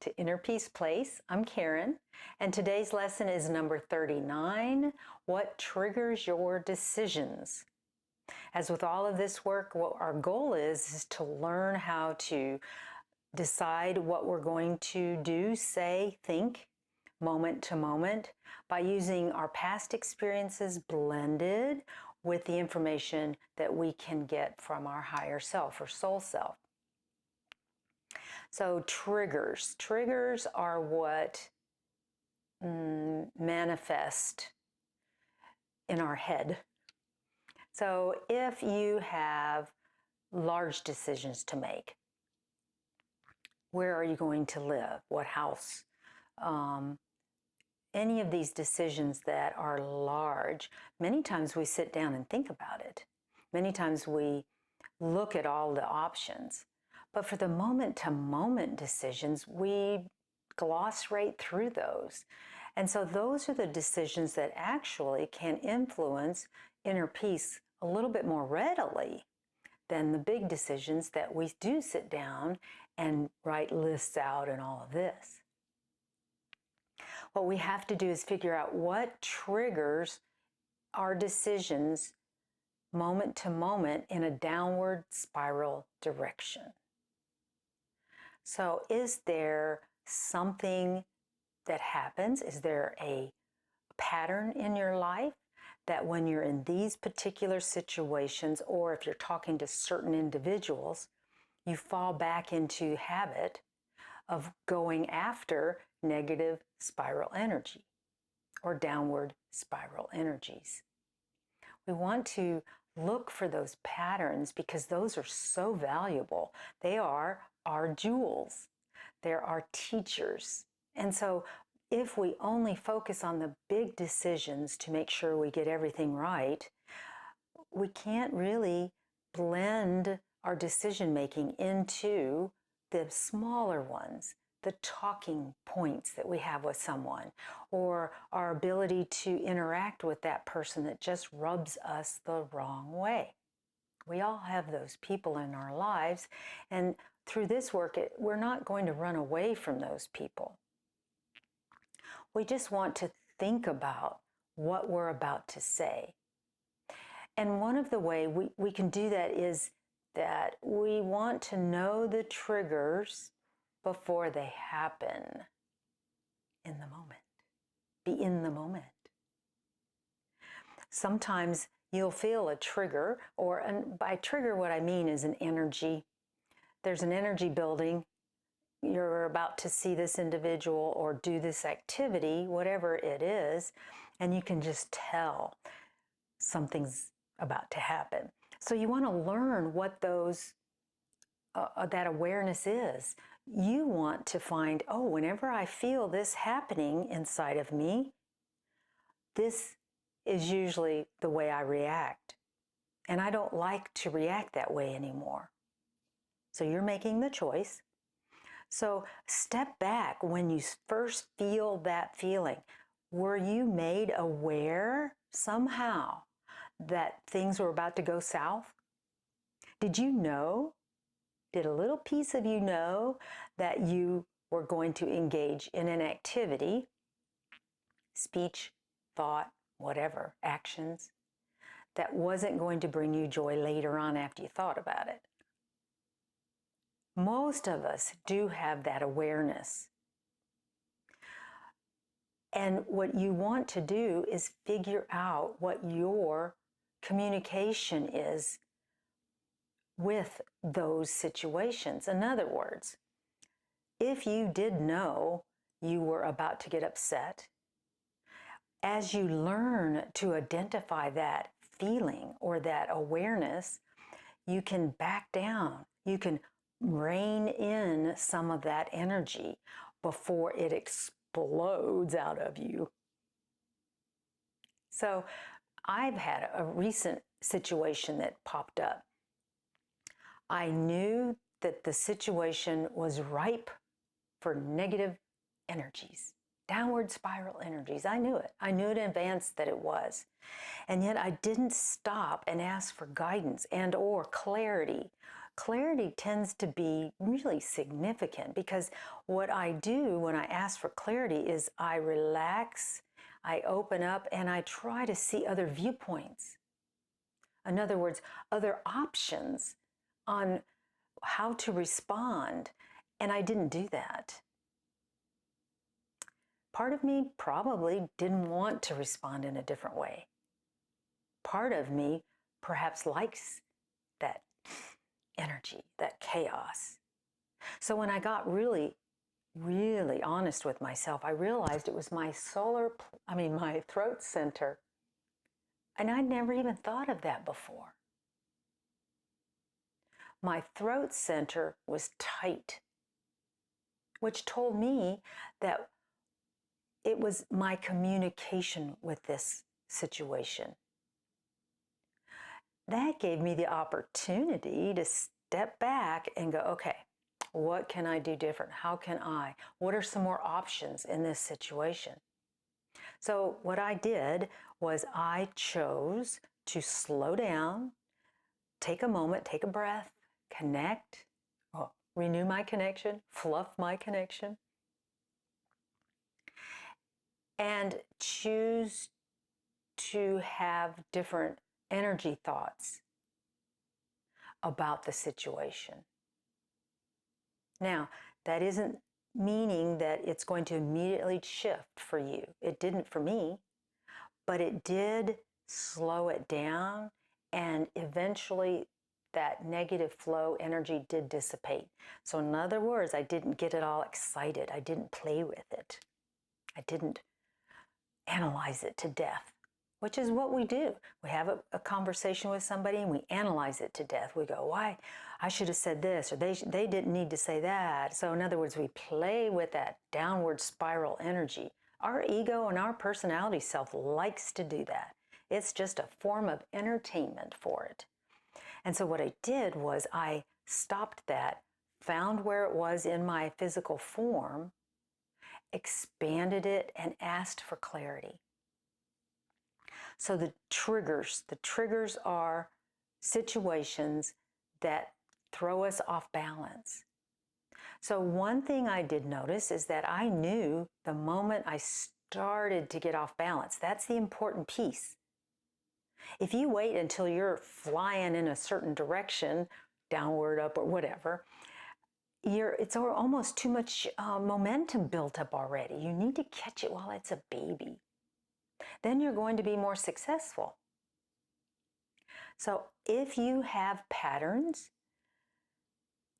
to Inner Peace Place. I'm Karen, and today's lesson is number 39, What Triggers Your Decisions? As with all of this work, what our goal is to learn how to decide what we're going to do, say, think, moment to moment, by using our past experiences blended with the information that we can get from our higher self or soul self. So triggers are what manifest in our head. So if you have large decisions to make, where are you going to live? What house? Any of these decisions that are large, many times we sit down and think about it. Many times we look at all the options. But for the moment-to-moment decisions, we gloss right through those. And so those are the decisions that actually can influence inner peace a little bit more readily than the big decisions that we do sit down and write lists out and all of this. What we have to do is figure out what triggers our decisions moment to moment in a downward spiral direction. So is there something that happens? Is there a pattern in your life that when you're in these particular situations, or if you're talking to certain individuals, you fall back into habit of going after negative spiral energy or downward spiral energies? We want to look for those patterns because those are so valuable. They are our jewels. They're our teachers. And so if we only focus on the big decisions to make sure we get everything right, we can't really blend our decision making into the smaller ones, the talking points that we have with someone, or our ability to interact with that person that just rubs us the wrong way. We all have those people in our lives, and through this work, we're not going to run away from those people. We just want to think about what we're about to say. And one of the ways we can do that is that we want to know the triggers before they happen in the moment. Be in the moment. Sometimes you'll feel a trigger, and by trigger what I mean is an energy. There's an energy building. You're about to see this individual or do this activity, whatever it is, and you can just tell something's about to happen. So you want to learn what that awareness is. You want to find, whenever I feel this happening inside of me, this is usually the way I react. And I don't like to react that way anymore. So you're making the choice. So step back when you first feel that feeling. Were you made aware somehow that things were about to go south? Did you know? Did a little piece of you know that you were going to engage in an activity, speech, thought, whatever, actions, that wasn't going to bring you joy later on after you thought about it? Most of us do have that awareness. And what you want to do is figure out what your communication is with those situations. In other words, if you did know you were about to get upset, as you learn to identify that feeling or that awareness, you can back down. You can rein in some of that energy before it explodes out of you. So I've had a recent situation that popped up. I knew that the situation was ripe for negative energies, downward spiral energies. I knew it. I knew in advance that it was. And yet I didn't stop and ask for guidance and or clarity. clarity tends to be really significant because what I do when I ask for clarity is I relax, I open up, and I try to see other viewpoints. In other words, other options on how to respond. And I didn't do that. Part of me probably didn't want to respond in a different way. Part of me perhaps likes that energy, that chaos. So when I got really, really honest with myself, I realized it was my my throat center. And I'd never even thought of that before. My throat center was tight, which told me that it was my communication with this situation. That gave me the opportunity to step back and go, okay, what can I do different? How can I? What are some more options in this situation? So what I did was I chose to slow down, take a moment, take a breath, connect, renew my connection, fluff my connection, and choose to have different energy thoughts about the situation. Now, that isn't meaning that it's going to immediately shift for you. It didn't for me, but it did slow it down, and eventually that negative flow energy did dissipate. So in other words, I didn't get it all excited. I didn't play with it. I didn't analyze it to death, which is what we do. We have a conversation with somebody and we analyze it to death. We go, why? I should have said this, or they didn't need to say that. So in other words, we play with that downward spiral energy. Our ego and our personality self likes to do that. It's just a form of entertainment for it. And so what I did was I stopped that, found where it was in my physical form, expanded it, and asked for clarity. So the triggers are situations that throw us off balance. So one thing I did notice is that I knew the moment I started to get off balance. That's the important piece. If you wait until you're flying in a certain direction, downward, up, or whatever, it's almost too much momentum built up already. You need to catch it while it's a baby. Then you're going to be more successful. So if you have patterns,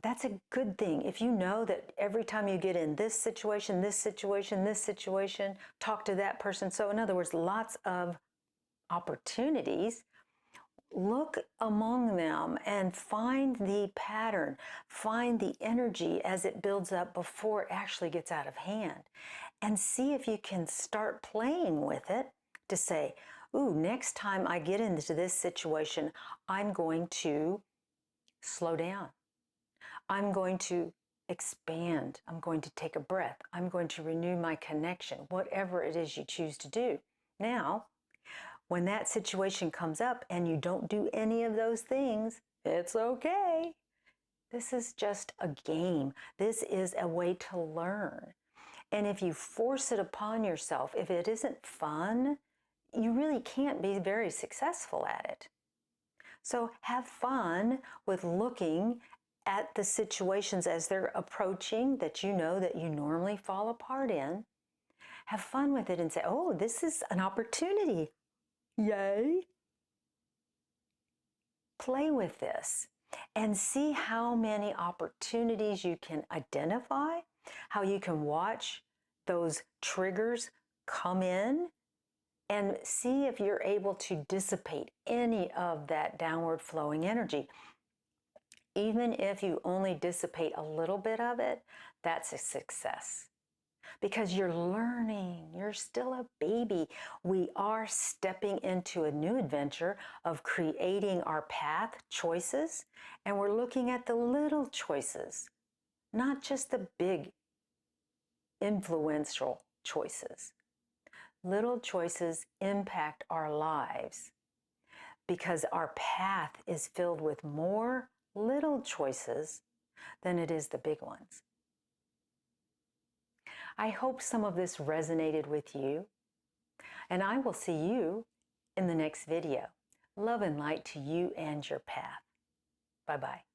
that's a good thing. If you know that every time you get in this situation, talk to that person. So in other words, lots of opportunities, look among them and find the pattern, find the energy as it builds up before it actually gets out of hand, and see if you can start playing with it to say, ooh, next time I get into this situation, I'm going to slow down. I'm going to expand. I'm going to take a breath. I'm going to renew my connection, whatever it is you choose to do. Now, when that situation comes up and you don't do any of those things, it's okay. This is just a game. This is a way to learn. And if you force it upon yourself, if it isn't fun, you really can't be very successful at it. So have fun with looking at the situations as they're approaching that you know that you normally fall apart in. Have fun with it and say, oh, this is an opportunity. Yay. Play with this and see how many opportunities you can identify, how you can watch those triggers come in, and see if you're able to dissipate any of that downward flowing energy. Even if you only dissipate a little bit of it, that's a success. Because you're learning, you're still a baby. We are stepping into a new adventure of creating our path choices, and we're looking at the little choices, not just the big influential choices. Little choices impact our lives because our path is filled with more little choices than it is the big ones. I hope some of this resonated with you, and I will see you in the next video. Love and light to you and your path. Bye-bye.